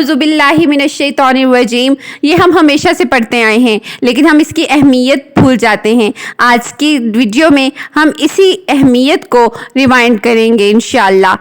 اعوذ باللہ من الشیطان الرجیم، یہ ہم ہمیشہ سے پڑھتے آئے ہیں لیکن ہم اس کی اہمیت بھول جاتے ہیں۔ آج کی ویڈیو میں ہم اسی اہمیت کو ریوائنڈ کریں گے انشاءاللہ۔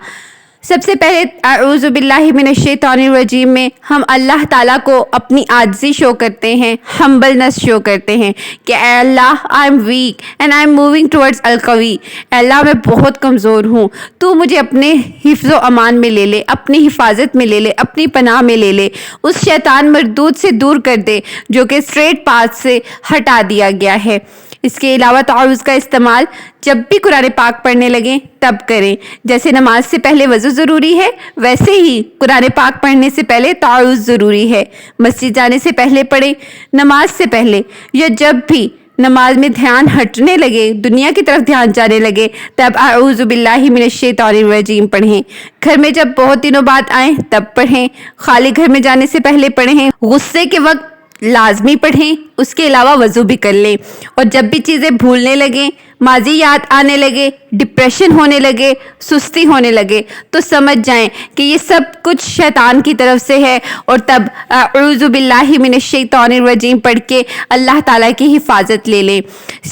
سب سے پہلے اعوذ باللہ من الشیطان الرجیم میں ہم اللہ تعالیٰ کو اپنی عاجزی شو کرتے ہیں، ہمبلنس شو کرتے ہیں کہ اے اللہ I am weak and I am moving towards القوی، اے اللہ میں بہت کمزور ہوں، تو مجھے اپنے حفظ و امان میں لے لے، اپنی حفاظت میں لے لے، اپنی پناہ میں لے لے، اس شیطان مردود سے دور کر دے جو کہ اسٹریٹ پاتھ سے ہٹا دیا گیا ہے۔ اس کے علاوہ تعوذ کا استعمال جب بھی قرآن پاک پڑھنے لگیں تب کریں۔ جیسے نماز سے پہلے وضو ضروری ہے، ویسے ہی قرآن پاک پڑھنے سے پہلے تعوذ ضروری ہے۔ مسجد جانے سے پہلے پڑھیں، نماز سے پہلے یا جب بھی نماز میں دھیان ہٹنے لگے، دنیا کی طرف دھیان جانے لگے، تب اعوذ باللہ من الشیطان الرجیم پڑھیں۔ گھر میں جب بہت دنوں بعد آئیں تب پڑھیں، خالی گھر میں جانے سے پہلے پڑھیں، غصے کے وقت لازمی پڑھیں، اس کے علاوہ وضو بھی کر لیں۔ اور جب بھی چیزیں بھولنے لگیں، ماضی یاد آنے لگے، ڈپریشن ہونے لگے، سستی ہونے لگے، تو سمجھ جائیں کہ یہ سب کچھ شیطان کی طرف سے ہے، اور تب اعوذ باللہ من الشیطان الرجیم پڑھ کے اللہ تعالیٰ کی حفاظت لے لیں۔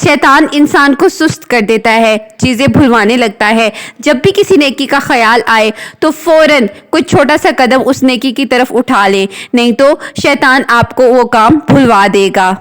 شیطان انسان کو سست کر دیتا ہے، چیزیں بھلوانے لگتا ہے۔ جب بھی کسی نیکی کا خیال آئے تو فوراً کوئی چھوٹا سا قدم اس نیکی کی طرف اٹھا لیں، نہیں تو شیطان آپ کو وہ کام بھلوا دے گا۔